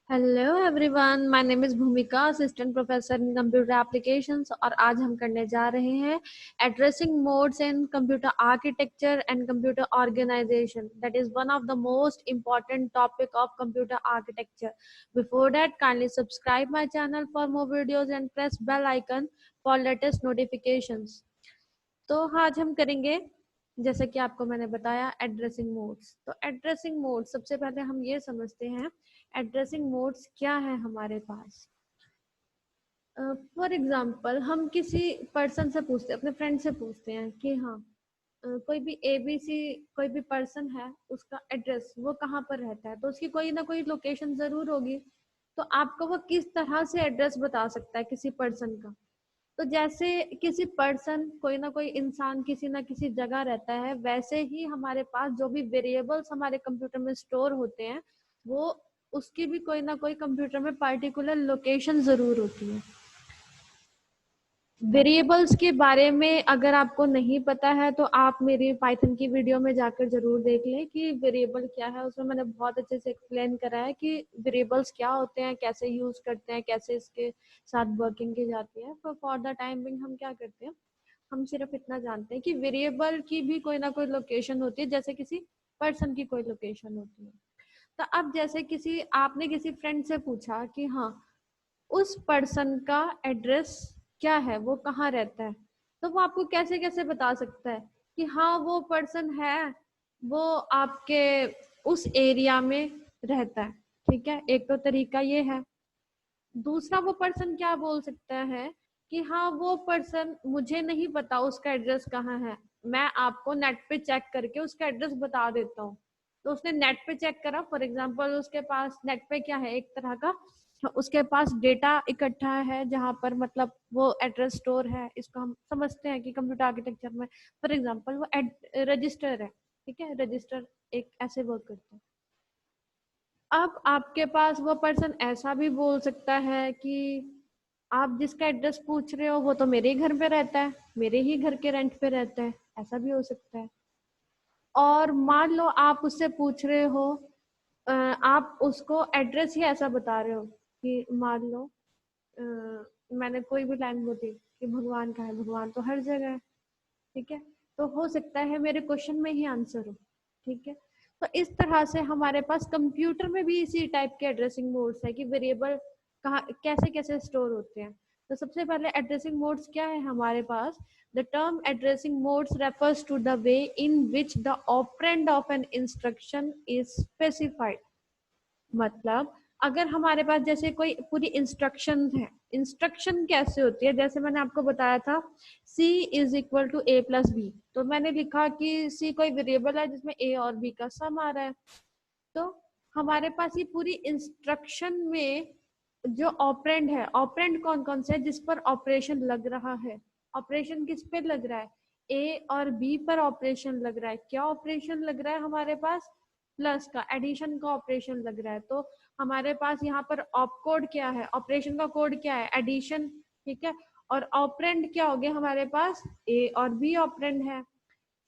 Hello everyone, my name is Bhumika, assistant professor in computer applications. और आज हम करने जा रहे हैं addressing modes in computer architecture and computer organisation. That is one of the most important topic of computer architecture. Before that, kindly subscribe my channel for more videos and press bell icon for latest notifications. तो आज हम करेंगे, जैसे कि आपको मैंने बताया, addressing modes. तो एड्रेसिंग मोड, सबसे पहले हम ये समझते हैं एड्रेसिंग मोड्स क्या है हमारे पास। फॉर एग्जांपल, हम किसी पर्सन से पूछते हैं, अपने फ्रेंड से पूछते हैं कि हाँ, कोई भी ABC कोई भी पर्सन है, उसका एड्रेस वो कहाँ पर रहता है, तो उसकी कोई ना कोई लोकेशन जरूर होगी। तो आपको वो किस तरह से एड्रेस बता सकता है किसी पर्सन का। तो जैसे किसी पर्सन, कोई ना कोई इंसान किसी ना किसी जगह रहता है, वैसे ही हमारे पास जो भी वेरिएबल्स हमारे कंप्यूटर में स्टोर होते हैं, वो उसकी भी कोई ना कोई कंप्यूटर में पर्टिकुलर लोकेशन जरूर होती है। वेरिएबल्स के बारे में अगर आपको नहीं पता है तो आप मेरी पाइथन की वीडियो में जाकर जरूर देख लें कि वेरिएबल क्या है। उसमें मैंने बहुत अच्छे से एक्सप्लेन करा है कि वेरिएबल्स क्या होते हैं, कैसे यूज करते हैं, कैसे इसके साथ वर्किंग की जाती है। तो फॉर द टाइम बिंग हम क्या करते हैं, हम सिर्फ इतना जानते हैं कि वेरिएबल की भी कोई ना कोई लोकेशन होती है, जैसे किसी पर्सन की कोई लोकेशन होती है। तो अब जैसे किसी आपने किसी फ्रेंड से पूछा कि हाँ, उस पर्सन का एड्रेस क्या है, वो कहाँ रहता है, तो वो आपको कैसे कैसे बता सकता है कि हाँ वो पर्सन है, वो आपके उस एरिया में रहता है। ठीक है, एक तो तरीका ये है। दूसरा, वो पर्सन क्या बोल सकता है कि हाँ वो पर्सन, मुझे नहीं पता उसका एड्रेस कहाँ है, मैं आपको नेट पे चेक करके उसका एड्रेस बता देता हूँ। तो उसने नेट पे चेक करा, फॉर एग्जांपल उसके पास नेट पे क्या है, एक तरह का उसके पास डेटा इकट्ठा है जहाँ पर मतलब वो एड्रेस स्टोर है। इसको हम समझते हैं कि कंप्यूटर आर्किटेक्चर में फॉर एग्जांपल वो रजिस्टर है। ठीक है, रजिस्टर एक ऐसे वर्क करता है। अब आपके पास वो पर्सन ऐसा भी बोल सकता है कि आप जिसका एड्रेस पूछ रहे हो वो तो मेरे ही घर पे रहता है, मेरे ही घर के रेंट पे रहता है, ऐसा भी हो सकता है। और मान लो आप उससे पूछ रहे हो, आप उसको एड्रेस ही ऐसा बता रहे हो कि मान लो मैंने कोई भी लाइन बोली कि भगवान का है, भगवान तो हर जगह है। ठीक है, तो हो सकता है मेरे क्वेश्चन में ही आंसर हो। ठीक है, तो इस तरह से हमारे पास कंप्यूटर में भी इसी टाइप के एड्रेसिंग मोड्स है कि वेरिएबल कहाँ कैसे कैसे स्टोर होते हैं। तो सबसे पहले एड्रेसिंग मोड्स क्या है हमारे पास। The term addressing modes refers to the way in which the operand of an instruction is specified. मतलब अगर हमारे पास जैसे कोई पूरी इंस्ट्रक्शन है, इंस्ट्रक्शन कैसे होती है, जैसे मैंने आपको बताया था c is equal to a plus b. तो मैंने लिखा कि c कोई वेरिएबल है जिसमें a और b का सम आ रहा है। तो हमारे पास ये पूरी इंस्ट्रक्शन में जो ऑपरेंड है, ऑपरेंड कौन कौन से है जिस पर ऑपरेशन लग रहा है। ऑपरेशन किस पे लग रहा है, ए और बी पर ऑपरेशन लग रहा है। क्या ऑपरेशन लग रहा है हमारे पास, प्लस का, एडिशन का ऑपरेशन लग रहा है। तो हमारे पास यहाँ पर ऑप कोड क्या है, ऑपरेशन का कोड क्या है, एडिशन। ठीक है, और ऑपरेंड क्या हो गया हमारे पास, ए और बी ऑपरेंड है।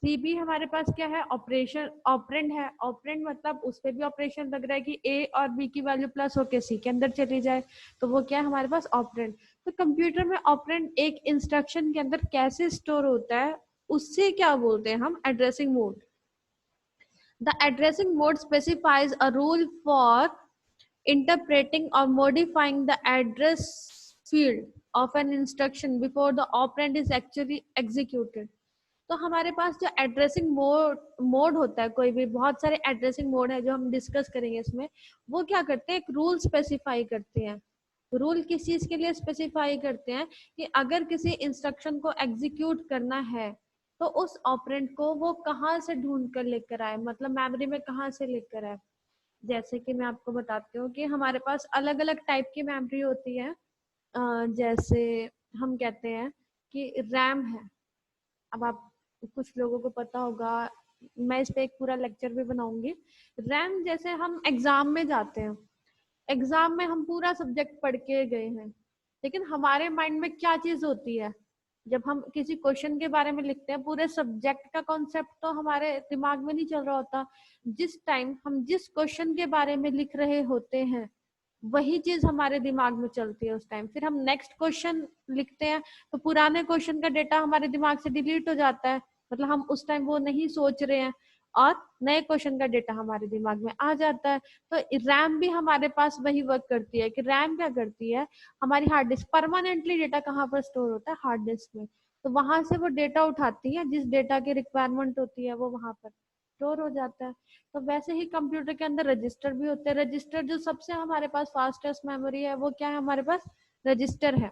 सी भी हमारे पास क्या है, ऑपरेशन ऑपरेंड है। ऑपरेंड मतलब उस पर भी ऑपरेशन लग रहा है कि ए और बी की वैल्यू प्लस होके सी के अंदर चली जाए, तो वो क्या है हमारे पास, ऑपरेंड। तो कंप्यूटर में ऑपरेंड एक इंस्ट्रक्शन के अंदर कैसे स्टोर होता है, उससे क्या बोलते हैं हम, addressing mode. The addressing mode specifies a rule for interpreting or modifying the address field of an instruction before the operand is actually executed। तो हमारे पास जो एड्रेसिंग मोड होता है, कोई भी, बहुत सारे एड्रेसिंग मोड है जो हम डिस्कस करेंगे इसमें, वो क्या करते हैं, एक रूल स्पेसिफाई करते हैं। रूल किस चीज के लिए स्पेसिफाई करते हैं कि अगर किसी इंस्ट्रक्शन को एग्जीक्यूट करना है तो उस ऑपरेंड को वो कहाँ से ढूंढ कर लेकर आए, मतलब मेमोरी में कहाँ से लेकर आए। जैसे कि मैं आपको बताती हूँ कि हमारे पास अलग अलग टाइप की मेमोरी होती है। जैसे हम कहते हैं कि रैम है। अब आप, कुछ लोगों को पता होगा, मैं इस पे एक पूरा लेक्चर भी बनाऊंगी। रैम, जैसे हम एग्जाम में जाते हैं, एग्जाम में हम पूरा सब्जेक्ट पढ़ के गए हैं, लेकिन हमारे माइंड में क्या चीज होती है, जब हम किसी क्वेश्चन के बारे में लिखते हैं, पूरे सब्जेक्ट का कॉन्सेप्ट तो हमारे दिमाग में नहीं चल रहा होता। जिस टाइम हम जिस क्वेश्चन के बारे में लिख रहे होते हैं, वही चीज हमारे दिमाग में चलती है उस टाइम। फिर हम नेक्स्ट क्वेश्चन लिखते हैं तो पुराने क्वेश्चन का डेटा हमारे दिमाग से डिलीट हो जाता है, मतलब हम उस टाइम वो नहीं सोच रहे हैं, और नए क्वेश्चन का डेटा हमारे दिमाग में आ जाता है। तो रैम भी हमारे पास वही वर्क करती है कि रैम क्या करती है, हमारी हार्ड डिस्क परमानेंटली डेटा कहाँ पर स्टोर होता है, हार्ड डिस्क में। तो वहां से वो डेटा उठाती है, जिस डेटा की रिक्वायरमेंट होती है वो वहां पर स्टोर हो जाता है। तो वैसे ही कंप्यूटर के अंदर रजिस्टर भी होते हैं। रजिस्टर जो सबसे हमारे पास फास्टेस्ट मेमोरी है वो क्या है, हमारे पास रजिस्टर है।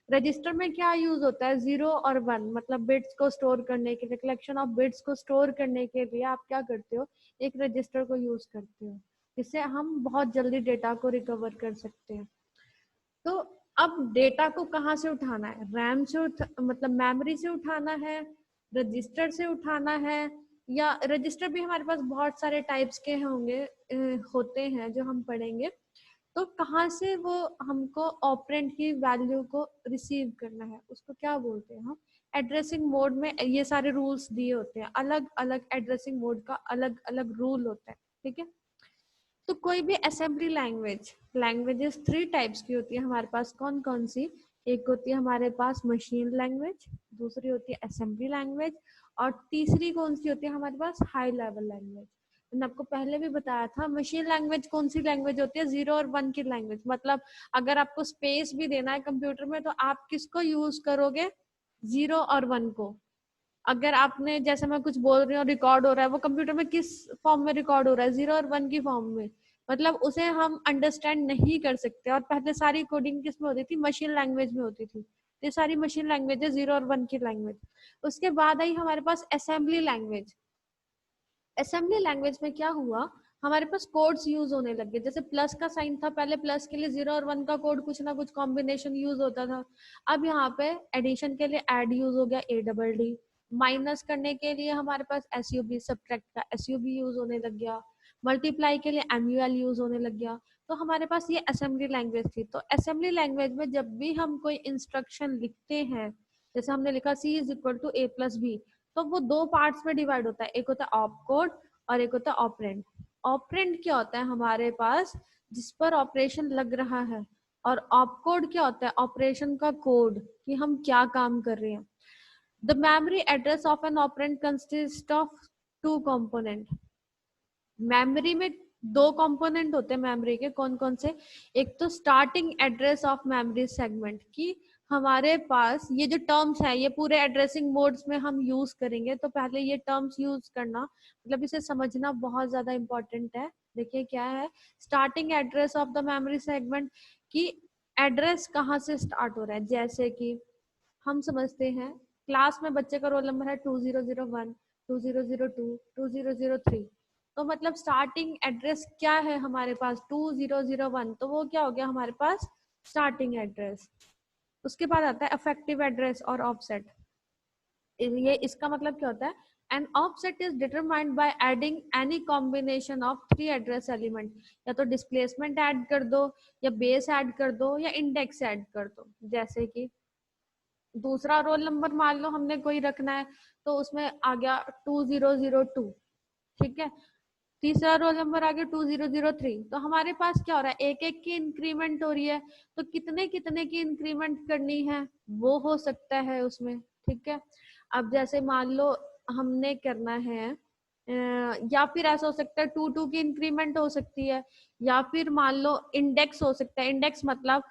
रजिस्टर में क्या यूज होता है, 0 और 1, मतलब बिट्स को स्टोर करने के लिए, कलेक्शन ऑफ बिट्स को स्टोर करने के लिए आप क्या करते हो, एक रजिस्टर को यूज करते हो। इससे हम बहुत जल्दी डेटा को रिकवर कर सकते हैं। तो अब डेटा को कहाँ से उठाना है, रैम से मतलब मेमोरी से उठाना है, रजिस्टर से उठाना है, या रजिस्टर भी हमारे पास बहुत सारे टाइप्स के होंगे, होते हैं जो हम पढ़ेंगे। तो कहाँ से वो हमको ऑपरेंड की वैल्यू को रिसीव करना है, उसको क्या बोलते हैं हम, एड्रेसिंग मोड में ये सारे रूल्स दिए होते हैं, अलग अलग एड्रेसिंग मोड का अलग अलग रूल होता है, ठीक है। तो कोई भी असेंबली लैंग्वेज, लैंग्वेजेस 3 टाइप्स की होती है हमारे पास, कौन कौन सी, एक होती है हमारे पास मशीन लैंग्वेज, दूसरी होती है असेंबली लैंग्वेज, और तीसरी कौन सी होती है हमारे पास, हाई लेवल लैंग्वेज। मैंने आपको पहले भी बताया था, मशीन लैंग्वेज कौन सी लैंग्वेज होती है, 0 और 1 की लैंग्वेज। मतलब अगर आपको स्पेस भी देना है कंप्यूटर में तो आप किसको यूज करोगे, 0 और 1 को। अगर आपने, जैसे मैं कुछ बोल रही हूँ रिकॉर्ड हो रहा है, वो कंप्यूटर में किस फॉर्म में रिकॉर्ड हो रहा है, 0 और 1 की फॉर्म में। मतलब उसे हम अंडरस्टैंड नहीं कर सकते। और पहले सारी कोडिंग किस में होती थी, मशीन लैंग्वेज में होती थी। ये सारी मशीन लैंग्वेज है, 0 और 1 की लैंग्वेज। उसके बाद आई हमारे पास असेंबली लैंग्वेज। असेंबली लैंग्वेज में क्या हुआ, हमारे पास कोड्स यूज होने लगे। जैसे प्लस का साइन था, पहले प्लस के लिए 0 और 1 का कोड कुछ ना कुछ कॉम्बिनेशन यूज होता था। अब यहाँ पे एडिशन के लिए एड यूज हो गया, ADD। माइनस करने के लिए हमारे पास SUB, सब्ट्रैक्ट का SUB यूज होने लग गया। मल्टीप्लाई के लिए MUL यूज होने लग गया। तो हमारे पास ये असेंबली लैंग्वेज थी। तो असेंबली लैंग्वेज में जब भी हम कोई इंस्ट्रक्शन लिखते हैं, जैसे हमने लिखा C = A+B, तो वो 2 पार्ट्स में डिवाइड होता है, एक होता है ऑप कोड और एक होता है ऑपरेंड। ऑपरेंड क्या होता है हमारे पास, जिस पर ऑपरेशन लग रहा है, और ऑप कोड क्या होता है, ऑपरेशन का कोड, कि हम क्या काम कर रहे हैं। The memory address of an operand consist of 2 component. Memory में 2 कंपोनेंट होते हैं मेमोरी के, कौन कौन से, एक तो starting address of memory segment, की हमारे पास ये जो टर्म्स है ये पूरे एड्रेसिंग मोड्स में हम यूज करेंगे। तो पहले ये टर्म्स यूज करना, मतलब इसे समझना बहुत ज्यादा इंपॉर्टेंट है। देखिए क्या है, starting address of the memory segment, की एड्रेस कहाँ से स्टार्ट हो रहा है। जैसे कि हम समझते हैं क्लास में बच्चे का रोल नंबर है 2001, 2002, 2003। तो मतलब स्टार्टिंग एड्रेस क्या है हमारे पास, 2001, तो वो क्या हो गया हमारे पास स्टार्टिंग एड्रेस। उसके बाद आता है इफेक्टिव एड्रेस और ऑफसेट। ये इसका मतलब क्या होता है, an offset is determined by adding any combination of 3 address element. या तो डिस्प्लेसमेंट ऐड कर दो, या बेस ऐड कर दो, या इंडेक्स ऐड कर दो। जैसे कि दूसरा रोल नंबर मान लो हमने कोई रखना है, तो उसमें आ गया 2002, ठीक है। तीसरा रोल नंबर आ गया 2003। तो हमारे पास क्या हो रहा है, एक एक की इंक्रीमेंट हो रही है। तो कितने कितने की इंक्रीमेंट करनी है वो हो सकता है उसमें, ठीक है। अब जैसे मान लो हमने करना है, या फिर ऐसा हो सकता है 2 की इंक्रीमेंट हो सकती है, या फिर मान लो इंडेक्स हो सकता है। इंडेक्स मतलब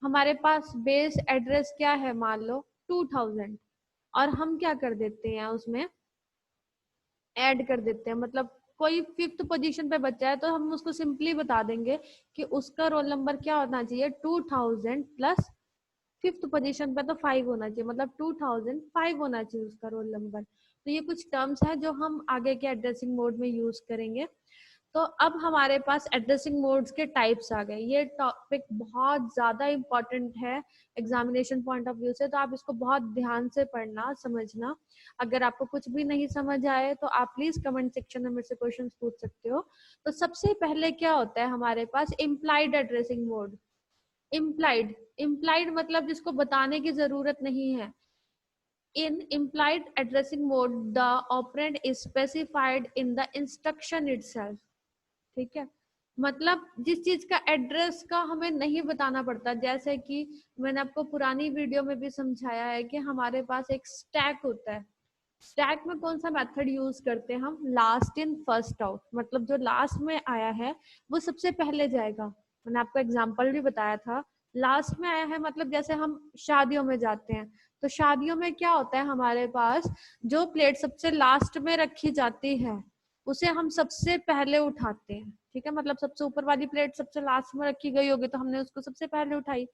हमारे पास बेस एड्रेस क्या है, मान लो 2000, और हम क्या कर देते हैं उसमें ऐड कर देते हैं। मतलब कोई 5th पोजीशन पे बच्चा है तो हम उसको सिंपली बता देंगे कि उसका रोल नंबर क्या होना चाहिए, 2000 प्लस 5th पोजीशन पे तो 5 होना चाहिए, मतलब 2005 होना चाहिए उसका रोल नंबर। तो ये कुछ टर्म्स है जो हम आगे के एड्रेसिंग मोड में यूज करेंगे। तो अब हमारे पास एड्रेसिंग मोड्स के टाइप्स आ गए। ये टॉपिक बहुत ज्यादा इंपॉर्टेंट है एग्जामिनेशन पॉइंट ऑफ व्यू से, तो आप इसको बहुत ध्यान से पढ़ना समझना। अगर आपको कुछ भी नहीं समझ आए तो आप प्लीज कमेंट सेक्शन में मेरे से क्वेश्चन पूछ सकते हो। तो सबसे पहले क्या होता है हमारे पास, implied addressing mode. Implied, implied मतलब जिसको बताने की जरूरत नहीं है। In implied addressing mode, the operand is specified in the instruction itself, ठीक है। मतलब जिस चीज का एड्रेस का हमें नहीं बताना पड़ता, जैसे कि मैंने आपको पुरानी वीडियो में भी समझाया है कि हमारे पास एक स्टैक होता है। स्टैक में कौन सा मेथड यूज करते हैं हम? लास्ट इन फर्स्ट आउट, मतलब जो लास्ट में आया है वो सबसे पहले जाएगा। मैंने आपको एग्जांपल भी बताया था, लास्ट में आया है मतलब जैसे हम शादियों में जाते हैं, तो शादियों में क्या होता है, हमारे पास जो प्लेट सबसे लास्ट में रखी जाती है उसे हम सबसे पहले उठाते हैं। ठीक है, मतलब सबसे ऊपर वाली प्लेट सबसे लास्ट में रखी गई होगी तो हमने उसको सबसे पहले उठाई।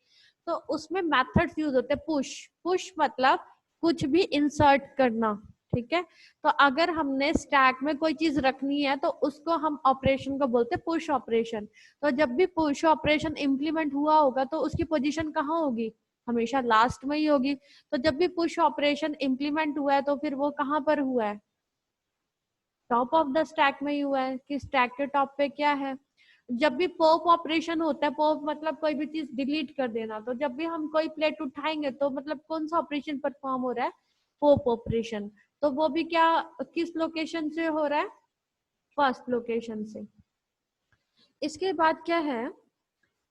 तो उसमें मेथड्स यूज होते हैं। पुश, पुश मतलब कुछ भी इंसर्ट करना। ठीक है, तो अगर हमने स्टैक में कोई चीज रखनी है तो उसको हम ऑपरेशन को बोलते हैं पुश ऑपरेशन। तो जब भी पुश ऑपरेशन इम्प्लीमेंट हुआ होगा तो उसकी पोजीशन कहाँ होगी? हमेशा लास्ट में ही होगी। तो जब भी पुश ऑपरेशन इम्प्लीमेंट हुआ है तो फिर वो कहाँ पर हुआ है? टॉप ऑफ द स्टैक में ही हुआ है कि स्टैक के टॉप पे क्या है। जब भी पॉप ऑपरेशन होता है, पॉप मतलब कोई भी चीज डिलीट कर देना, तो जब भी हम कोई प्लेट उठाएंगे तो मतलब कौन सा ऑपरेशन परफॉर्म हो रहा है? Pop operation. तो वो भी क्या, किस लोकेशन से हो रहा है? फर्स्ट लोकेशन से। इसके बाद क्या है,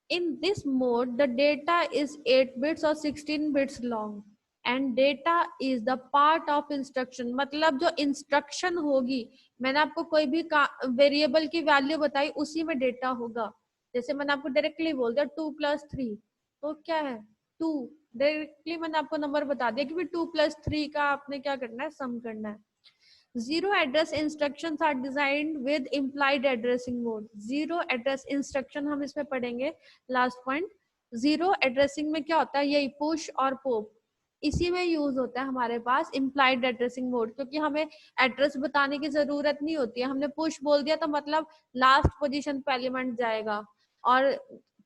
in this mode the data is 8 bits or 16 bits long and data is the part of instruction। मतलब जो इंस्ट्रक्शन होगी, मैंने आपको कोई भी वेरिएबल की वैल्यू बताई उसी में डेटा होगा। जैसे मैंने आपको डायरेक्टली बोल दिया 2+3, तो क्या है 2, डायरेक्टली मैंने आपको नंबर बता दिया कि भी 2+3 का आपने क्या करना है, सम करना है। Zero address instructions are designed with implied addressing mode। Zero address instruction हम इसमें पढ़ेंगे लास्ट पॉइंट। जीरो एड्रेसिंग में क्या होता है, यही पुश और पॉप, इसी में यूज होता है हमारे पास इम्प्लाइड एड्रेसिंग मोड, क्योंकि हमें एड्रेस बताने की जरूरत नहीं होती है। हमने पुश बोल दिया तो मतलब लास्ट पोजीशन पे एलिमेंट जाएगा, और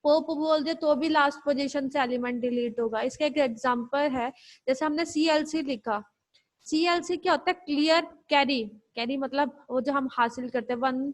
पॉप बोल दिया तो भी लास्ट पोजीशन से एलिमेंट डिलीट होगा। इसका एक एग्जांपल है, जैसे हमने CLC लिखा। CLC क्या होता है? Clear carry. कैरी मतलब वो जो हम हासिल करते हैं, वन,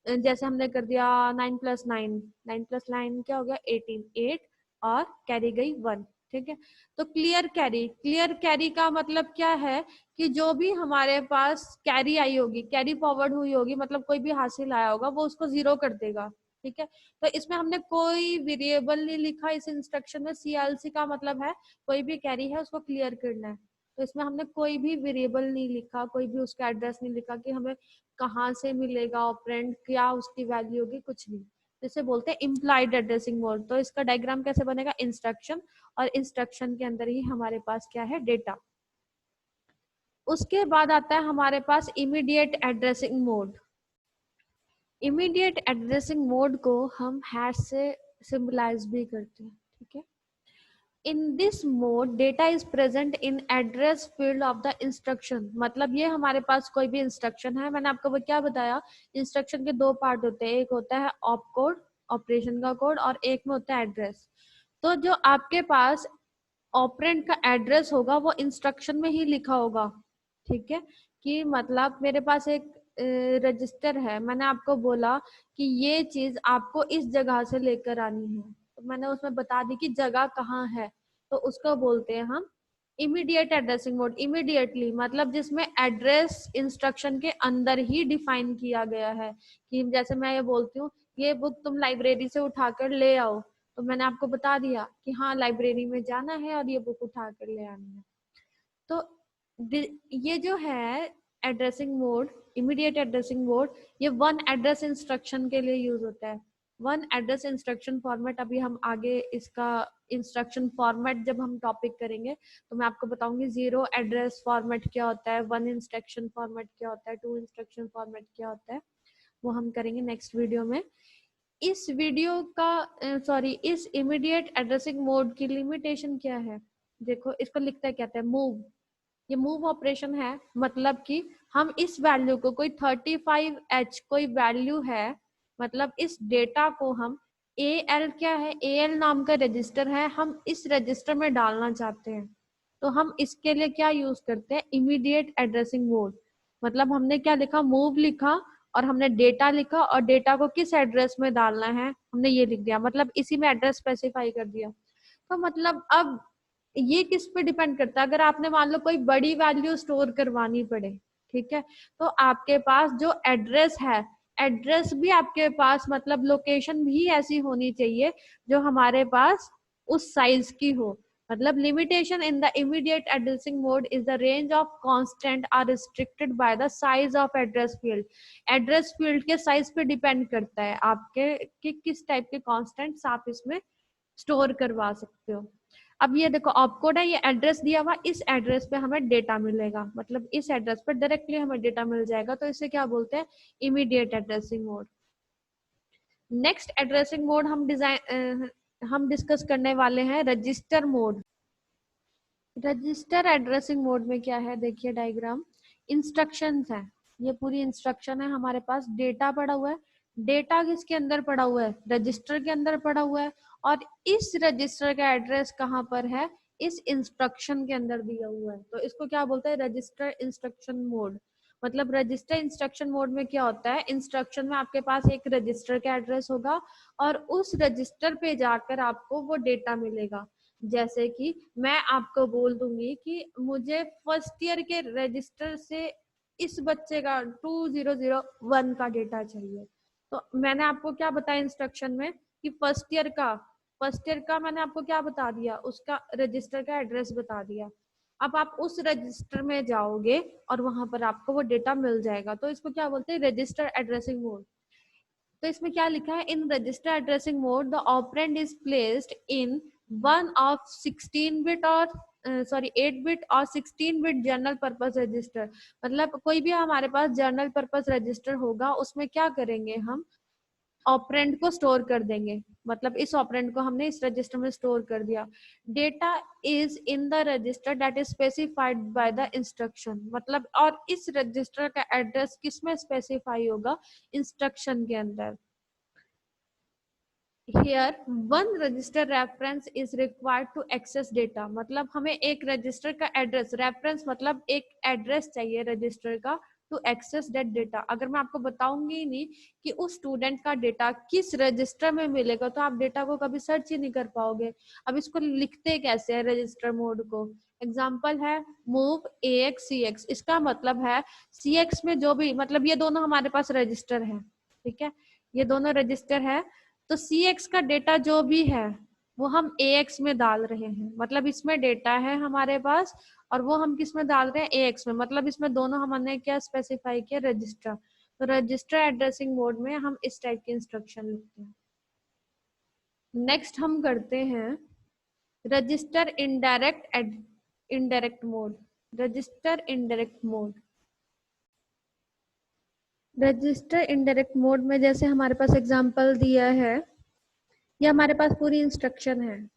जैसे हमने कर दिया 9+9, 9+9 क्या हो गया 18, 8 और कैरी गई 1। ठीक है, तो क्लियर कैरी, क्लियर कैरी का मतलब क्या है कि जो भी हमारे पास कैरी आई होगी, कैरी फॉरवर्ड हुई होगी, मतलब कोई भी हासिल आया होगा वो उसको जीरो कर देगा। ठीक है, तो इसमें हमने कोई वेरिएबल नहीं लिखा इस इंस्ट्रक्शन में। CLC का मतलब है कोई भी कैरी है उसको क्लियर करना है। तो इसमें हमने कोई भी वेरिएबल नहीं लिखा, कोई भी उसका एड्रेस नहीं लिखा कि हमें कहाँ से मिलेगा ऑपरेंड, क्या उसकी वैल्यू होगी, कुछ नहीं। जिसे बोलते हैं इम्प्लाइड एड्रेसिंग मोड। तो इसका डायग्राम कैसे बनेगा? इंस्ट्रक्शन, और इंस्ट्रक्शन के अंदर ही हमारे पास क्या है, डेटा। उसके बाद आता है हमारे पास immediate addressing mode. Immediate addressing mode को हम हैश से सिंबलाइज भी करते हैं। ठीक है, in this mode data is present in address field of the instruction। मतलब ये हमारे पास कोई भी इंस्ट्रक्शन है, मैंने आपको वो क्या बताया, इंस्ट्रक्शन के दो पार्ट होते हैं, एक होता है ऑप कोड, ऑपरेशन का कोड, और एक में होता है एड्रेस। तो जो आपके पास ऑपरेंड का एड्रेस होगा वो इंस्ट्रक्शन में ही लिखा होगा। ठीक है, कि मतलब मेरे पास एक रजिस्टर है, मैंने आपको बोला कि ये चीज आपको इस जगह से लेकर आनी है, तो मैंने उसमें बता दी कि जगह कहाँ है, तो उसको बोलते हैं हम इमीडिएट एड्रेसिंग मोड। इमीडिएटली मतलब जिसमें एड्रेस इंस्ट्रक्शन के अंदर ही डिफाइन किया गया है, कि जैसे मैं ये बोलती हूँ ये बुक तुम लाइब्रेरी से उठाकर ले आओ, तो मैंने आपको बता दिया कि हाँ लाइब्रेरी में जाना है और ये बुक उठा कर ले आनी है। तो ये जो है addressing mode, immediate addressing mode, ये वन एड्रेस इंस्ट्रक्शन के लिए यूज होता है। वन एड्रेस इंस्ट्रक्शन फॉर्मेट, अभी हम आगे इसका इंस्ट्रक्शन फॉर्मेट जब हम टॉपिक करेंगे तो मैं आपको बताऊंगी जीरो एड्रेस फॉर्मेट क्या होता है, वन इंस्ट्रक्शन फॉर्मेट क्या होता है, टू इंस्ट्रक्शन फॉर्मेट क्या होता है, वो हम करेंगे नेक्स्ट वीडियो में। इस वीडियो का सॉरी इस इमीडिएट एड्रेसिंग मोड की लिमिटेशन क्या है? देखो इसको लिखता है, कहते हैं मूव। ये मूव ऑपरेशन है, मतलब कि हम इस वैल्यू को, कोई 35H कोई वैल्यू है, मतलब इस डेटा को हम AL, क्या है AL नाम का रजिस्टर है, हम इस रजिस्टर में डालना चाहते हैं, तो हम इसके लिए क्या यूज करते हैं, इमीडिएट एड्रेसिंग मोड। मतलब हमने क्या लिखा, मूव लिखा और हमने डेटा लिखा, और डेटा को किस एड्रेस में डालना है हमने ये लिख दिया, मतलब इसी में एड्रेस स्पेसिफाई कर दिया। तो मतलब अब ये किस पे डिपेंड करता है, अगर आपने मान लो कोई बड़ी वैल्यू स्टोर करवानी पड़े, ठीक है, तो आपके पास जो एड्रेस है, एड्रेस भी आपके पास मतलब लोकेशन भी ऐसी होनी चाहिए जो हमारे पास उस साइज की हो। मतलब limitation in the immediate addressing mode is the range of constant are restricted by the size of address field. Address field के साइज पे डिपेंड करता है आपके कि किस टाइप के कांस्टेंट्स आप इसमें स्टोर करवा सकते हो। अब ये देखो ऑपकोड है, ये एड्रेस दिया हुआ, इस एड्रेस पे हमें डेटा मिलेगा, मतलब इस एड्रेस पर डायरेक्टली हमें डेटा मिल जाएगा, तो इसे क्या बोलते हैं, immediate addressing mode. Next addressing mode हम डिस्कस करने वाले हैं register mode. Register addressing mode में क्या है, देखिए डायग्राम, इंस्ट्रक्शंस है, ये पूरी इंस्ट्रक्शन है, हमारे पास डेटा पड़ा हुआ है, डेटा किसके अंदर पड़ा हुआ है, रजिस्टर के अंदर पड़ा हुआ है, और इस रजिस्टर का एड्रेस कहाँ पर है, इस इंस्ट्रक्शन के अंदर दिया हुआ है, तो इसको क्या बोलते हैं, रजिस्टर इंस्ट्रक्शन मोड। मतलब रजिस्टर इंस्ट्रक्शन मोड में क्या होता है, इंस्ट्रक्शन में आपके पास एक रजिस्टर का एड्रेस होगा और उस रजिस्टर पे जाकर आपको वो डेटा मिलेगा। जैसे कि मैं आपको बोल दूंगी कि मुझे फर्स्ट ईयर के रजिस्टर से इस बच्चे का 2001 का डेटा चाहिए, तो मैंने आपको क्या बताया इंस्ट्रक्शन में कि फर्स्ट ईयर का मैंने आपको क्या बता दिया, उसका रजिस्टर का एड्रेस बता दिया। अब आप उस रजिस्टर में जाओगे और वहां पर आपको वो डेटा मिल जाएगा, तो इसको क्या बोलते हैं, रजिस्टर एड्रेसिंग मोड। तो इसमें क्या लिखा है, in register addressing mode the operand is placed in one of 16 bit और 8 बिट और 16 बिट जनरल पर्पस रजिस्टर। मतलब कोई भी हमारे पास जनरल पर्पस रजिस्टर होगा, उसमें क्या करेंगे, हम ऑपरेंड को स्टोर कर देंगे, मतलब इस ऑपरेंड को हमने इस रजिस्टर में स्टोर कर दिया। Data is in the register that is specified by the instruction, मतलब और इस रजिस्टर का एड्रेस किस में स्पेसिफाई होगा, इंस्ट्रक्शन के अंदर। Here one register reference is required to access data, मतलब हमें एक रजिस्टर का एड्रेस, रेफरेंस मतलब एक एड्रेस चाहिए रजिस्टर का, टू एक्सेस दैट डेटा। अगर मैं आपको बताऊंगी ही नहीं कि उस स्टूडेंट का डेटा किस रजिस्टर में मिलेगा, तो आप डेटा को कभी सर्च ही नहीं कर पाओगे। अब इसको लिखते कैसे है रजिस्टर मोड को, एग्जाम्पल है मूव AX CX, इसका मतलब है CX में जो भी, मतलब ये दोनों हमारे पास रजिस्टर है, ठीक है, ये दोनों रजिस्टर है, तो CX का डेटा जो भी है वो हम AX में डाल रहे हैं, मतलब इसमें डेटा है हमारे पास और वो हम किस में डाल रहे हैं, AX में, मतलब इसमें दोनों हमने क्या स्पेसिफाई किया, रजिस्टर। तो रजिस्टर एड्रेसिंग मोड में हम इस टाइप की इंस्ट्रक्शन लिखते हैं। नेक्स्ट हम करते हैं register indirect mode. Register indirect mode, register indirect mode में जैसे हमारे पास एग्जांपल दिया है, ये हमारे पास पूरी इंस्ट्रक्शन है।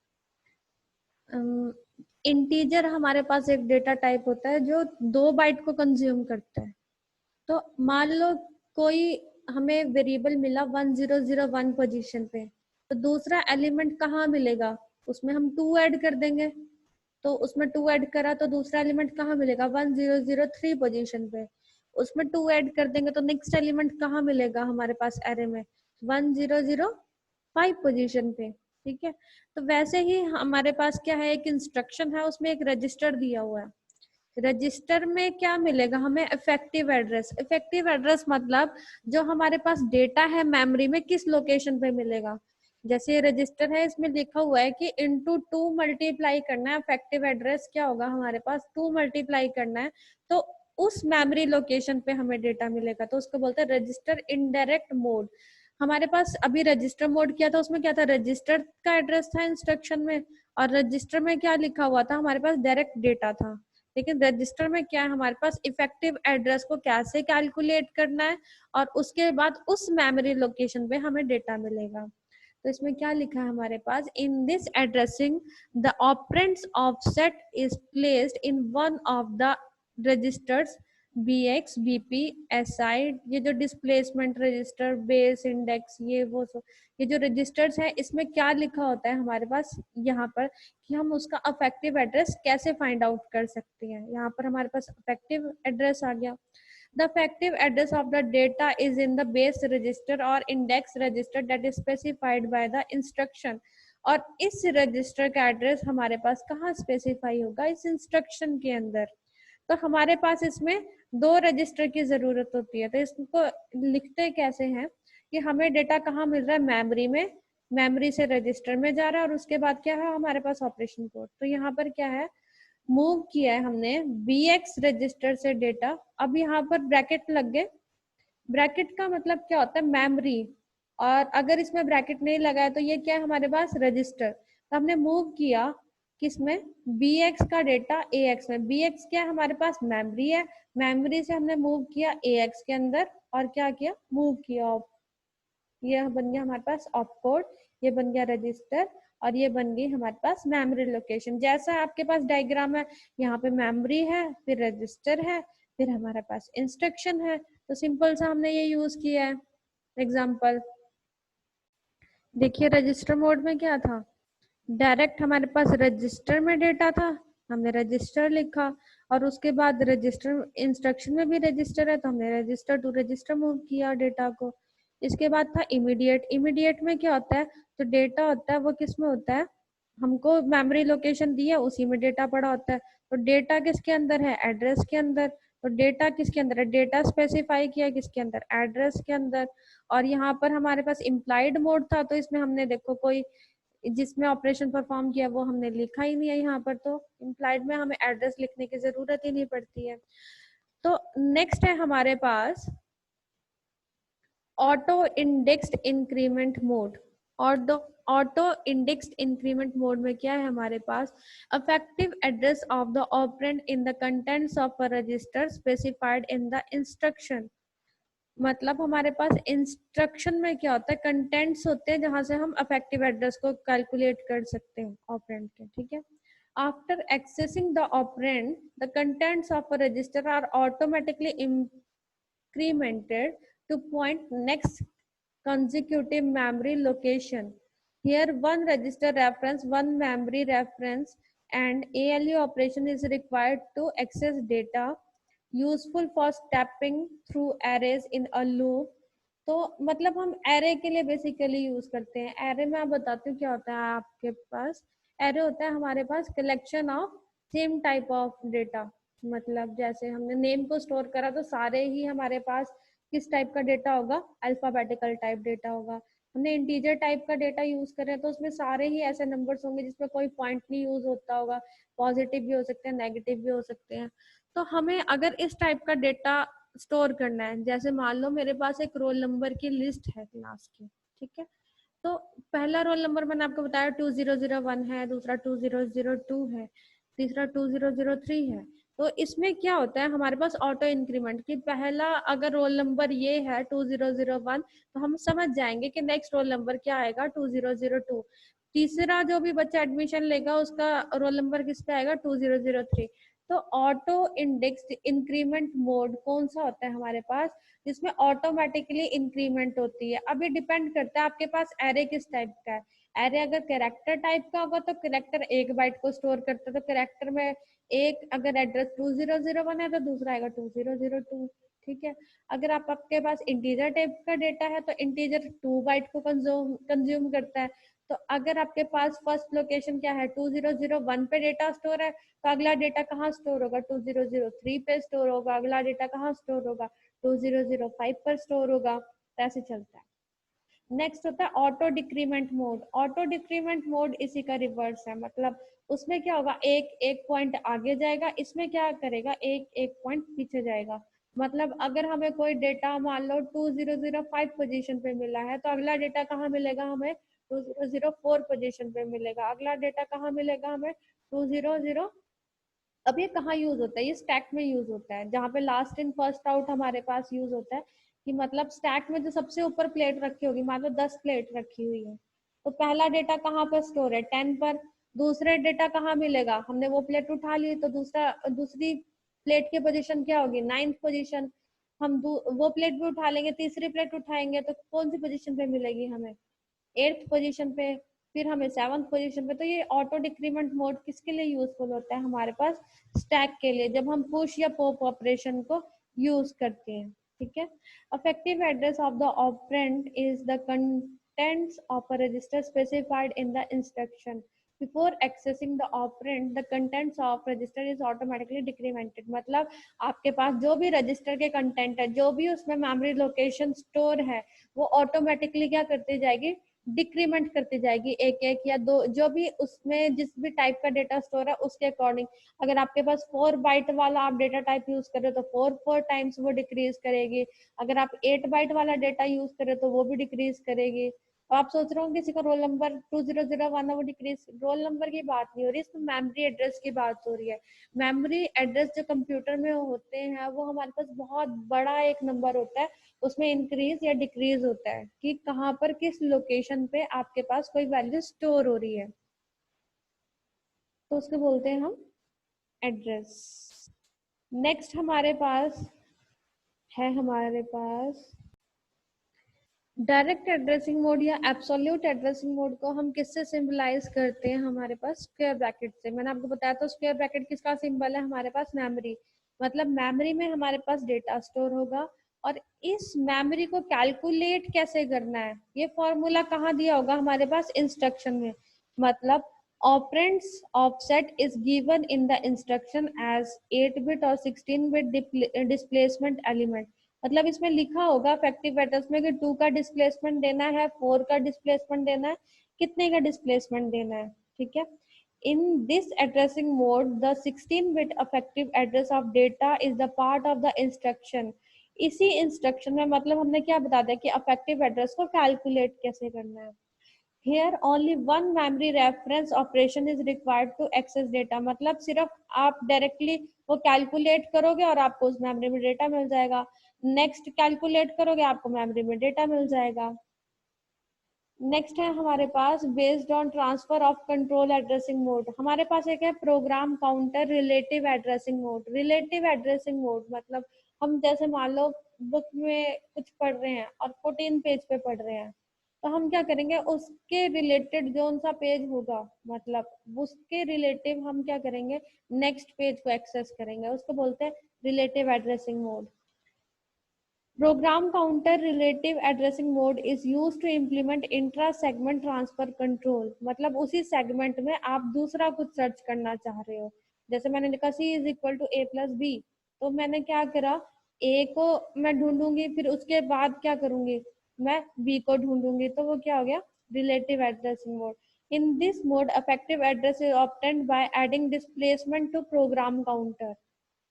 इंटीजर हमारे पास एक डेटा टाइप होता है जो 2 बाइट को कंज्यूम करता है। तो मान लो कोई हमें वेरिएबल मिला 1001 पोजीशन पे, तो दूसरा एलिमेंट कहाँ मिलेगा, उसमें हम 2 ऐड कर देंगे, तो उसमें 2 ऐड करा तो दूसरा एलिमेंट कहाँ मिलेगा, 1003 पोजीशन पे, उसमें 2 ऐड कर देंगे तो नेक्स्ट एलिमेंट कहाँ मिलेगा हमारे पास एरे में, 1005 पोजीशन पे, ठीक है। तो वैसे ही हमारे पास क्या है, एक इंस्ट्रक्शन है, उसमें एक रजिस्टर दिया हुआ है, रजिस्टर में क्या मिलेगा हमें, इफेक्टिव एड्रेस। इफेक्टिव एड्रेस मतलब जो हमारे पास डेटा है मेमोरी में किस लोकेशन पे मिलेगा। जैसे ये रजिस्टर है, इसमें लिखा हुआ है कि इनटू 2 मल्टीप्लाई करना है, इफेक्टिव एड्रेस क्या होगा हमारे पास, 2 मल्टीप्लाई करना है, तो उस मेमोरी लोकेशन पे हमें डेटा मिलेगा, तो उसको बोलते हैं रजिस्टर इनडायरेक्ट मोड। हमारे पास अभी रजिस्टर मोड किया था, उसमें क्या था, रजिस्टर का एड्रेस था इंस्ट्रक्शन में, और रजिस्टर में क्या लिखा हुआ था, हमारे पास डायरेक्ट डेटा था। लेकिन रजिस्टर में क्या है, हमारे पास इफेक्टिव एड्रेस को कैसे कैलकुलेट करना है और उसके बाद उस मेमोरी लोकेशन पे हमें डेटा मिलेगा। तो इसमें क्या लिखा है हमारे पास, in this addressing the operands offset is placed in one of the registers BX BP SI, ये जो डिस्प्लेसमेंट रजिस्टर, बेस इंडेक्स, ये वो ये जो रजिस्टर्स है, इसमें क्या लिखा होता है हमारे पास यहाँ पर कि हम उसका अफेक्टिव एड्रेस कैसे फाइंड आउट कर सकते हैं। यहाँ पर हमारे पास अफेक्टिव एड्रेस आ गया। The effective address of the data is in the base register or index register that is specified by the instruction। और इस रजिस्टर का एड्रेस हमारे पास कहाँ स्पेसिफाई होगा, इस इंस्ट्रक्शन के अंदर। तो हमारे पास इसमें दो रजिस्टर की जरूरत होती है। तो इसको लिखते कैसे हैं कि हमें डेटा कहाँ मिल रहा है, मेमोरी में, मेमोरी से रजिस्टर में जा रहा है और उसके बाद क्या है हमारे पास ऑपरेशन कोड। तो यहाँ पर क्या है, मूव किया है हमने BX रजिस्टर से डेटा। अब यहाँ पर ब्रैकेट लग गए, ब्रैकेट का मतलब क्या होता है, मेमोरी, और अगर इसमें ब्रैकेट नहीं लगा है तो ये क्या है हमारे पास रजिस्टर। तो हमने मूव किया किसमें, BX का डेटा AX में। BX क्या है हमारे पास मेमोरी है, मेमोरी से हमने मूव किया AX के अंदर और क्या किया, मूव किया, ये बन गया हमारे पास ऑपकोड, ये बन गया रजिस्टर, और ये बन गई हमारे पास मेमोरी लोकेशन। जैसा आपके पास डायग्राम है, यहाँ पे मेमोरी है, फिर रजिस्टर है, फिर हमारे पास इंस्ट्रक्शन है। तो सिंपल सा हमने ये यूज किया है एग्जाम्पल। देखिए रजिस्टर मोड में क्या था, डायरेक्ट हमारे पास रजिस्टर में डेटा था, हमने रजिस्टर लिखा, और उसके बाद रजिस्टर इंस्ट्रक्शन में भी रजिस्टर है तो हमने रजिस्टर टू रजिस्टर मूव किया डेटा को। इसके बाद था इमीडिएट। इमीडिएट में क्या होता है, जो डेटा होता है वो किस में होता है, हमको मेमोरी लोकेशन दी है उसी में डेटा पड़ा होता है। तो डेटा किसके अंदर है, एड्रेस के अंदर। तो डेटा किसके अंदर है, डेटा स्पेसिफाई किया किसके अंदर, एड्रेस के अंदर। और यहाँ पर हमारे पास इम्प्लाइड मोड था, तो इसमें हमने देखो कोई जिसमें ऑपरेशन परफॉर्म किया वो हमने लिखा ही नहीं है यहाँ पर, तो इम्प्लाइड में हमें एड्रेस लिखने की जरूरत ही नहीं पड़ती है। तो नेक्स्ट है हमारे पास ऑटो इंडेक्स्ड इंक्रीमेंट मोड। और ऑटो इंडेक्स्ड इंक्रीमेंट मोड में क्या है हमारे पास, effective address of the operand in the contents of a register specified in the instruction। मतलब हमारे पास इंस्ट्रक्शन में क्या होता है, कंटेंट्स होते हैं जहां से हम अफेक्टिव एड्रेस को कैलकुलेट कर सकते हैं ऑपरेंड के, ठीक है। After accessing the operand, the contents of a register are automatically incremented to point next consecutive memory location. Here one register reference, one memory reference and ALU operation is required to access data useful for stepping through arrays in a loop। तो मतलब हम array के लिए basically use करते हैं। Array में आप बताती हूँ क्या होता है आपके पास। एरे होता है हमारे पास collection of same type of data. मतलब जैसे हमने नेम को स्टोर करा तो सारे ही हमारे पास किस टाइप का डेटा होगा, अल्फाबेटिकल टाइप डेटा होगा। हमने इंटीजर टाइप का डेटा यूज करें तो उसमें सारे ही ऐसे नंबर्स होंगे जिसमें कोई पॉइंट नहीं यूज होता होगा, पॉजिटिव भी हो सकते हैं नेगेटिव भी हो सकते हैं। तो हमें अगर इस टाइप का डेटा स्टोर करना है, जैसे मान लो मेरे पास एक रोल नंबर की लिस्ट है क्लास की, ठीक है। तो पहला रोल नंबर मैंने आपको बताया 2001 है, दूसरा 2002 है, तीसरा 2003 है। तो इसमें क्या होता है हमारे पास ऑटो इंक्रीमेंट की, पहला अगर रोल नंबर ये है 2001 तो हम समझ जाएंगे कि नेक्स्ट रोल नंबर क्या आएगा 2002। तीसरा जो भी बच्चा एडमिशन लेगा उसका रोल नंबर किस पे आएगा 2003। तो ऑटो इंडेक्स्ड इंक्रीमेंट मोड कौन सा होता है हमारे पास, जिसमें ऑटोमेटिकली इंक्रीमेंट होती है। अब ये डिपेंड करता है आपके पास एरे किस टाइप का है। एरे अगर कैरेक्टर टाइप का होगा तो कैरेक्टर 1 बाइट को स्टोर करता है, तो कैरेक्टर में एक अगर एड्रेस 2001 है तो दूसरा आएगा 2002, ठीक है। अगर आपके पास इंटीजर टाइप का डेटा है तो इंटीजर 2 बाइट को कंज्यूम करता है। तो अगर आपके पास फर्स्ट लोकेशन क्या है 2001 पे डेटा स्टोर है तो अगला डेटा कहाँ स्टोर होगा 2003 पे स्टोर होगा, अगला डेटा कहाँ स्टोर होगा 2005 पर स्टोर होगा। तो ऐसे चलता है। नेक्स्ट होता है auto decrement mode. Auto decrement mode इसी का रिवर्स है, मतलब उसमें क्या होगा, एक एक पॉइंट आगे जाएगा, इसमें क्या करेगा एक एक पॉइंट पीछे जाएगा। मतलब अगर हमें कोई डेटा मान लो 2005 पोजीशन पे मिला है तो अगला डेटा कहाँ मिलेगा हमें 2004 पोजीशन पे मिलेगा, अगला डेटा कहाँ मिलेगा हमें 200। अब ये कहाँ यूज होता है, ये स्टैक में यूज होता है, जहाँ पे लास्ट इन फर्स्ट आउट हमारे पास यूज होता है। कि मतलब स्टैक में जो सबसे ऊपर प्लेट रखी होगी, मान लो 10 प्लेट रखी हुई है, तो पहला डेटा कहाँ पर स्टोर है 10 पर। दूसरे डेटा कहाँ मिलेगा, हमने वो प्लेट उठा ली तो दूसरी प्लेट की पोजीशन क्या होगी 9th पोजीशन। हम वो प्लेट भी उठा लेंगे, तीसरी प्लेट उठाएंगे तो कौन सी पोजीशन पे मिलेगी हमें 8th पोजीशन पे, फिर हमें 7th पोजीशन पे। तो ये ऑटो डिक्रीमेंट मोड किसके लिए यूजफुल होता है हमारे पास, स्टैक के लिए, जब हम पुश या पॉप ऑपरेशन को यूज करते हैं, ठीक है। effective address of the operand is the contents of a register specified in the instruction। Before accessing the operand the contents of register is automatically डिक्रीमेंटेड। मतलब आपके पास जो भी रजिस्टर के कंटेंट है, जो भी उसमें मेमोरी लोकेशन स्टोर है, वो ऑटोमेटिकली क्या करती जाएगी, डिक्रीमेंट करती जाएगी, एक एक या दो, जो भी उसमें जिस भी टाइप का डेटा स्टोर है उसके अकॉर्डिंग। अगर आपके पास 4 बाइट वाला आप डेटा टाइप यूज कर रहे हो तो 4 टाइम्स वो डिक्रीज करेगी। अगर आप 8 बाइट वाला डेटा यूज कर रहे हो तो वो भी डिक्रीज करेगी। तो आप सोच रहे हो किसी का रोल नंबर 2001 है, वो डिक्रीज, रोल नंबर की बात नहीं हो रही, इसमें मेमोरी एड्रेस की बात हो रही है। मेमोरी एड्रेस जो कंप्यूटर में होते हैं वो हमारे पास बहुत बड़ा एक नंबर होता है, उसमें इंक्रीज या डिक्रीज होता है कि कहाँ पर किस लोकेशन पे आपके पास कोई वैल्यू स्टोर हो रही है, तो उसको बोलते हैं हम एड्रेस। नेक्स्ट हमारे पास डायरेक्ट एड्रेसिंग मोड या एब्सोल्यूट एड्रेसिंग मोड को हम किससे सिंबलाइज करते हैं, हमारे पास स्क्वायर ब्रैकेट से। मैंने आपको बताया तो स्क्वायर ब्रैकेट किसका सिंबल है, हमारे पास मेमोरी। मतलब मेमोरी में हमारे पास डेटा स्टोर होगा और इस मेमोरी को कैलकुलेट कैसे करना है, ये फॉर्मूला कहाँ दिया होगा, हमारे पास इंस्ट्रक्शन में। मतलब operands offset is given in the instruction as 8 bit और 16 बिट डिस्प्लेसमेंट एलिमेंट। मतलब इसमें लिखा होगा इफेक्टिव एड्रेस में कि 2 का डिस्प्लेसमेंट देना है, 4 का डिस्प्लेसमेंट देना है, कितने का डिस्प्लेसमेंट देना है, ठीक है। इन this addressing mode the 16 bit effective address of data is the part of the instruction. इसी इंस्ट्रक्शन में मतलब हमने क्या बता दिया कि इफेक्टिव एड्रेस को कैलकुलेट कैसे करना है। Here only one memory reference operation is required to access data। मतलब सिर्फ आप डायरेक्टली वो कैलकुलेट करोगे और आपको उस मेमोरी में डेटा मिल जाएगा, नेक्स्ट कैलकुलेट करोगे आपको मेमोरी में डेटा मिल जाएगा। नेक्स्ट है हमारे पास based on transfer of control addressing mode. हमारे पास एक है program counter relative addressing mode. Relative addressing mode मतलब हम जैसे मान लो बुक में कुछ पढ़ रहे हैं और 14 पेज पे पढ़ रहे हैं, तो हम क्या करेंगे, उसके रिलेटेड जो सा पेज होगा, मतलब उसके रिलेटिव हम क्या करेंगे, नेक्स्ट पेज को एक्सेस करेंगे, उसको बोलते हैं relative addressing mode. Program counter relative addressing mode is used to implement intra segment transfer control। मतलब उसी सेगमेंट में आप दूसरा कुछ सर्च करना चाह रहे हो, जैसे मैंने लिखा c is equal to a plus b, तो मैंने क्या करा, a को मैं ढूंढूंगी, फिर उसके बाद क्या करूंगी, मैं b को ढूंढूंगी, तो वो क्या हो गया, relative addressing mode. In this mode effective address is obtained by adding displacement to program counter.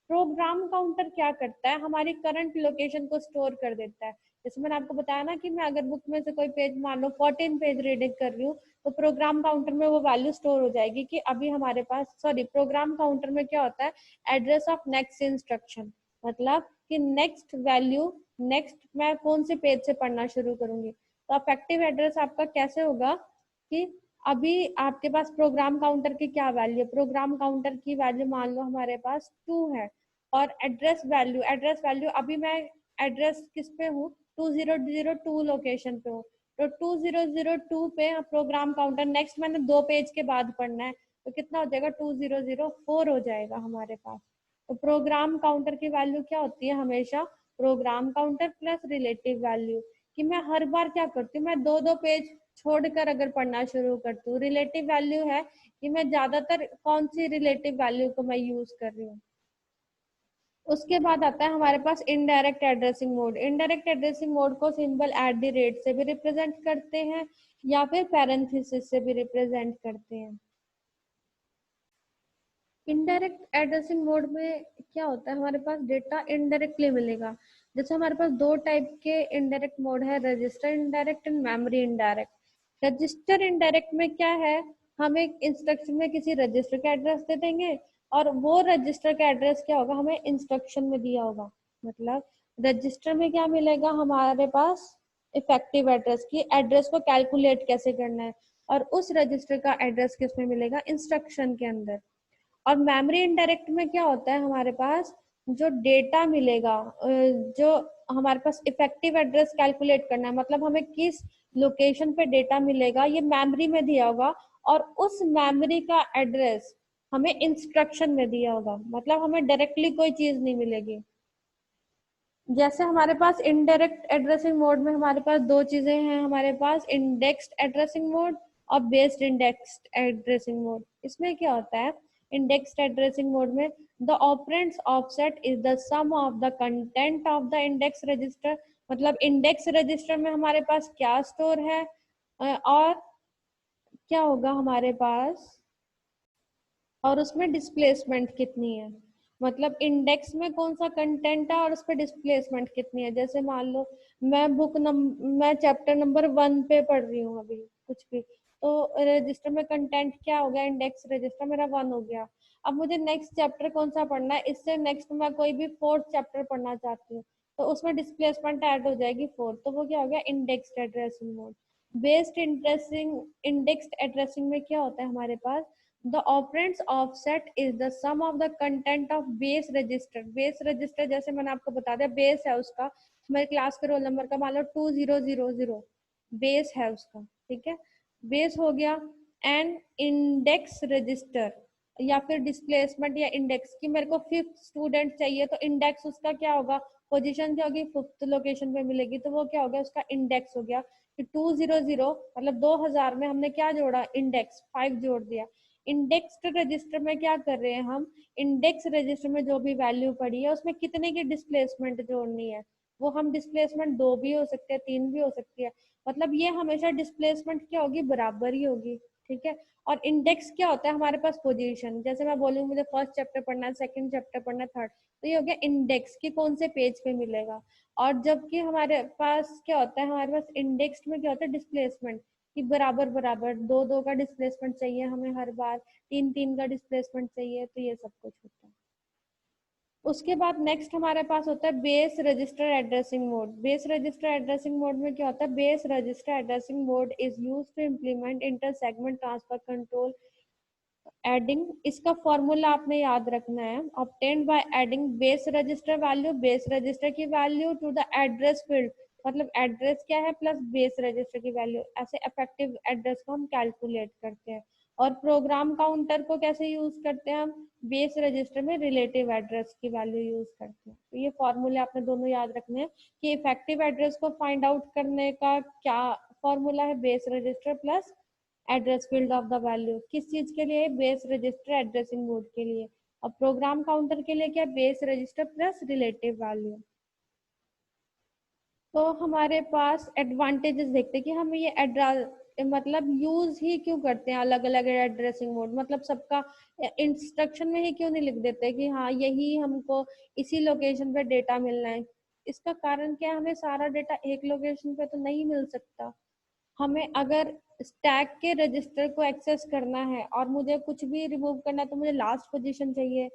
Program counter क्या करता है, हमारी करंट लोकेशन को स्टोर कर देता है। जैसे मैंने आपको बताया ना कि मैं अगर बुक में से कोई पेज मान लो 14 पेज रीडिंग कर रही हूँ, तो प्रोग्राम काउंटर में वो वैल्यू स्टोर हो जाएगी कि अभी हमारे पास, सॉरी, प्रोग्राम काउंटर में क्या होता है, एड्रेस ऑफ नेक्स्ट इंस्ट्रक्शन। मतलब कि नेक्स्ट वैल्यू, नेक्स्ट मैं कौन से पेज से पढ़ना शुरू करूंगी। तो अफेक्टिव एड्रेस आपका कैसे होगा कि अभी आपके पास प्रोग्राम काउंटर की क्या वैल्यू है, प्रोग्राम काउंटर की वैल्यू मान लो हमारे पास 2 है, और एड्रेस वैल्यू अभी मैं एड्रेस किस पे हूँ, 2002 लोकेशन पे हूँ, तो 2002 पे प्रोग्राम काउंटर नेक्स्ट मैंने 2 पेज के बाद पढ़ना है, तो कितना हो जाएगा, 2004 हो जाएगा हमारे पास। तो प्रोग्राम काउंटर की वैल्यू क्या होती है, हमेशा program counter plus relative value, कि मैं हर बार क्या करती हूँ, मैं 2 पेज छोड़कर अगर पढ़ना शुरू करती हूँ। रिलेटिव वैल्यू है कि मैं ज्यादातर कौन सी रिलेटिव वैल्यू को मैं यूज कर रही हूँ। उसके बाद आता है हमारे पास indirect addressing mode. Indirect addressing mode को सिंबल @ से भी रिप्रेजेंट करते हैं या फिर पैरेंथेसिस से भी रिप्रेजेंट करते हैं। इनडायरेक्ट एड्रेसिंग मोड में क्या होता है, हमारे पास डेटा इनडायरेक्टली मिलेगा। जैसे हमारे पास 2 टाइप के इनडायरेक्ट मोड है, register indirect and memory indirect. Register indirect में क्या है, हम एक इंस्ट्रक्शन में किसी रजिस्टर का एड्रेस दे देंगे और वो रजिस्टर का एड्रेस क्या होगा, हमें इंस्ट्रक्शन में दिया होगा। मतलब रजिस्टर में क्या मिलेगा, हमारे पास इफेक्टिव एड्रेस की एड्रेस को कैलकुलेट कैसे करना है, और उस रजिस्टर का एड्रेस किस में मिलेगा, इंस्ट्रक्शन के अंदर। और मेमोरी इनडायरेक्ट में क्या होता है, हमारे पास जो डेटा मिलेगा, जो हमारे पास इफेक्टिव एड्रेस कैलकुलेट करना है, मतलब हमें किस लोकेशन पे डेटा मिलेगा ये मेमोरी में दिया होगा, और उस मेमोरी का एड्रेस हमें इंस्ट्रक्शन में दिया होगा, मतलब हमें डायरेक्टली कोई चीज नहीं मिलेगी। जैसे हमारे पास इनडायरेक्ट एड्रेसिंग मोड में हमारे पास 2 चीजें हैं, हमारे पास इंडेक्स्ड एड्रेसिंग मोड और बेस्ड इंडेक्स्ड एड्रेसिंग मोड। इसमें क्या होता है, इंडेक्स्ड एड्रेसिंग मोड में the operands offset is the sum of the content of the index register. मतलब इंडेक्स रजिस्टर में हमारे पास क्या स्टोर है और क्या होगा हमारे पास, और उसमें डिस्प्लेसमेंट कितनी है। मतलब इंडेक्स में कौन सा कंटेंट है और उस पर डिस्प्लेसमेंट कितनी है। जैसे मान लो मैं चैप्टर नंबर 1 पे पढ़ रही हूँ अभी कुछ भी, तो रजिस्टर में कंटेंट क्या हो गया, इंडेक्स रजिस्टर मेरा 1 हो गया। अब मुझे नेक्स्ट चैप्टर कौन सा पढ़ना है, इससे नेक्स्ट मैं कोई भी 4th चैप्टर पढ़ना चाहती हूँ, तो उसमें डिस्प्लेसमेंट ऐड हो जाएगी 4, तो वो क्या हो गया, indexed addressing mode. Based indexed addressing में क्या होता है हमारे पास, the operands offset is the sum of the content of base register। base register जैसे मैंने आपको बता दिया, बेस है उसका, मेरे क्लास के रोल नंबर का मान लो 2000 बेस है उसका, ठीक है, बेस हो गया। एंड इंडेक्स रजिस्टर या फिर डिस्प्लेसमेंट या इंडेक्स की मेरे को 5th स्टूडेंट चाहिए, तो इंडेक्स उसका क्या होगा, पोजीशन क्या होगी, 5th लोकेशन पे मिलेगी, तो वो क्या हो गया, उसका इंडेक्स हो गया। कि 200 मतलब 2000 में हमने क्या जोड़ा, इंडेक्स 5 जोड़ दिया। इंडेक्स्ड रजिस्टर में क्या कर रहे हैं हम, इंडेक्स रजिस्टर में जो भी वैल्यू पड़ी है उसमें कितने की डिस्प्लेसमेंट जोड़नी है, वो हम डिस्प्लेसमेंट 2 भी हो सकते हैं, 3 भी हो सकती है, मतलब ये हमेशा डिस्प्लेसमेंट क्या होगी, बराबर ही होगी, ठीक है। और इंडेक्स क्या होता है हमारे पास, पोजीशन, जैसे मैं बोलूँ मुझे 1st चैप्टर पढ़ना है, 2nd चैप्टर पढ़ना है, 3rd, तो ये हो गया इंडेक्स की कौन से पेज पे मिलेगा। और जबकि हमारे पास क्या होता है, हमारे पास इंडेक्स में क्या होता है, डिस्प्लेसमेंट कि बराबर बराबर 2 का डिस्प्लेसमेंट चाहिए हमें हर बार, 3 का डिस्प्लेसमेंट चाहिए, तो ये सब कुछ होता है। उसके बाद नेक्स्ट हमारे पास होता है base register addressing mode. Base register addressing mode में क्या होता है, base register addressing mode is used to implement inter segment transfer control adding. इसका फॉर्मूला आपने याद रखना है, obtained by adding base register value, base register की value to the address field, मतलब एड्रेस क्या है प्लस बेस रजिस्टर की वैल्यू, ऐसे इफेक्टिव एड्रेस को हम कैलकुलेट करते हैं। और प्रोग्राम काउंटर को कैसे यूज करते हैं हम, बेस रजिस्टर में रिलेटिव एड्रेस की वैल्यू यूज करते हैं। तो ये फॉर्मूले आपने दोनों याद रखने हैं कि इफेक्टिव एड्रेस को फाइंड आउट करने का क्या फॉर्मूला है, base register plus address field of the value. किस चीज के लिए, बेस रजिस्टर एड्रेसिंग मोड के लिए। और प्रोग्राम काउंटर के लिए क्या, base register plus relative value. तो हमारे पास एडवांटेजेस देखते हैं कि हम ये एड्रेस मतलब यूज ही क्यों करते हैं अलग अलग एड्रेसिंग मोड, मतलब सबका इंस्ट्रक्शन में ही क्यों नहीं लिख देते कि हाँ यही हमको इसी लोकेशन पे डेटा मिलना है। इसका कारण क्या है, हमें सारा डेटा एक लोकेशन पे तो नहीं मिल सकता। हमें अगर स्टैक के रजिस्टर को एक्सेस करना है और मुझे कुछ भी रिमूव करना है तो मुझे लास्ट पोजीशन चाहिए।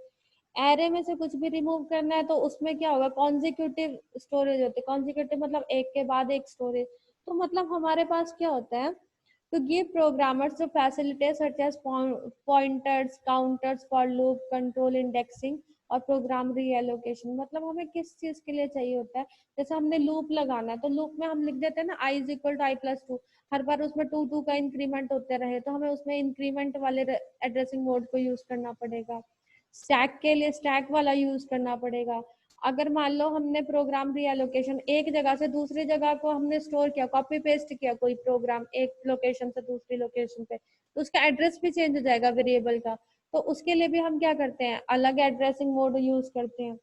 एरे में से कुछ भी रिमूव करना है तो उसमें क्या होगा, कॉन्जिक्यूटिव स्टोरेज होती है, कॉन्जिक्यूटिव मतलब एक के बाद एक स्टोरेज। तो मतलब हमारे पास क्या होता है, to give programmers the facilities such as pointers, counters for loop, control indexing और प्रोग्राम रीएलोकेशन। मतलब हमें किस चीज के लिए चाहिए होता है, जैसे हमने लूप लगाना है तो लूप में हम लिख देते हैं ना i is equal to i plus 2, हर बार उसमें 2 का इंक्रीमेंट होते रहे, तो हमें उसमें इंक्रीमेंट वाले एड्रेसिंग मोड को यूज करना पड़ेगा। स्टैक के लिए स्टैक वाला यूज करना पड़ेगा। अगर मान लो हमने प्रोग्राम रीएलोकेशन एक जगह से दूसरी जगह को हमने स्टोर किया, कॉपी पेस्ट किया कोई प्रोग्राम एक लोकेशन से दूसरी लोकेशन पे, तो उसका एड्रेस भी चेंज हो जाएगा वेरिएबल का। तो उसके लिए भी हम क्या करते हैं, अलग एड्रेसिंग मोड यूज करते हैं।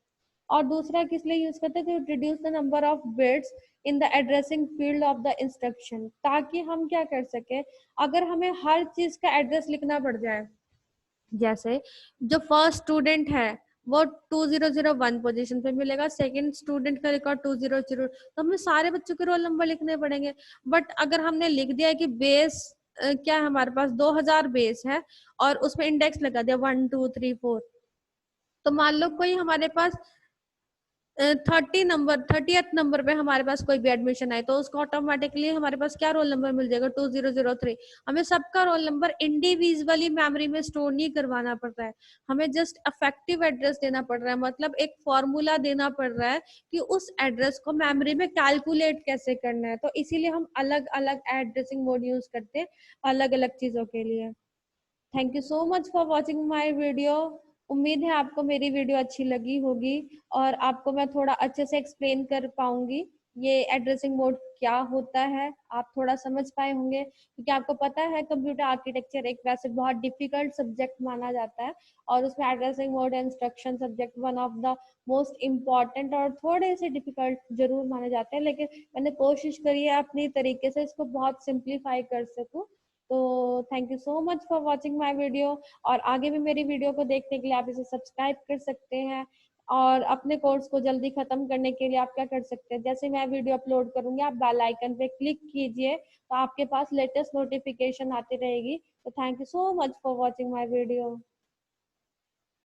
और दूसरा किस लिए यूज करते हैं, to reduce the number of bits in the addressing field of the instruction, ताकि हम क्या कर सके, अगर हमें हर चीज का एड्रेस लिखना पड़ जाए, जैसे जो फर्स्ट स्टूडेंट है वो 2001 पोजीशन पे मिलेगा, सेकंड स्टूडेंट का रिकॉर्ड 200, तो हमें सारे बच्चों के रोल नंबर लिखने पड़ेंगे। बट अगर हमने लिख दिया है कि बेस क्या है हमारे पास 2000 बेस है और उसमें इंडेक्स लगा दिया 1 2 3 4, तो मान लो कोई हमारे पास 30th नंबर पे हमारे पास कोई भी एडमिशन है तो उसको ऑटोमेटिकली हमारे पास क्या रोल नंबर मिल जाएगा, 2003। हमें सबका रोल नंबर इंडिविजुअली मेमोरी में स्टोर नहीं करवाना पड़ रहा है, हमें जस्ट अफेक्टिव एड्रेस देना पड़ रहा है, मतलब एक फॉर्मूला देना पड़ रहा है कि उस एड्रेस को मेमोरी में कैलकुलेट कैसे करना है। तो इसीलिए हम अलग अलग एड्रेसिंग मोड यूज करते हैं अलग अलग चीजों के लिए। Thank you so much for watching my video. उम्मीद है आपको मेरी वीडियो अच्छी लगी होगी और आपको मैं थोड़ा अच्छे से एक्सप्लेन कर पाऊंगी ये एड्रेसिंग मोड क्या होता है आप थोड़ा समझ पाए होंगे, क्योंकि आपको पता है कंप्यूटर आर्किटेक्चर एक वैसे बहुत डिफिकल्ट सब्जेक्ट माना जाता है, और उसमें addressing mode instruction subject one of the most important और थोड़े से डिफिकल्ट जरूर माने जाते हैं, लेकिन मैंने कोशिश करी है अपनी तरीके से इसको बहुत सिंप्लीफाई कर सकूं। तो thank you so much for watching my video, और आगे भी मेरी वीडियो को देखने के लिए आप इसे सब्सक्राइब कर सकते हैं। और अपने कोर्स को जल्दी खत्म करने के लिए आप क्या कर सकते हैं, जैसे मैं वीडियो अपलोड करूंगी आप बेल आइकन पे क्लिक कीजिए, तो आपके पास लेटेस्ट नोटिफिकेशन आती रहेगी। तो thank you so much for watching my video.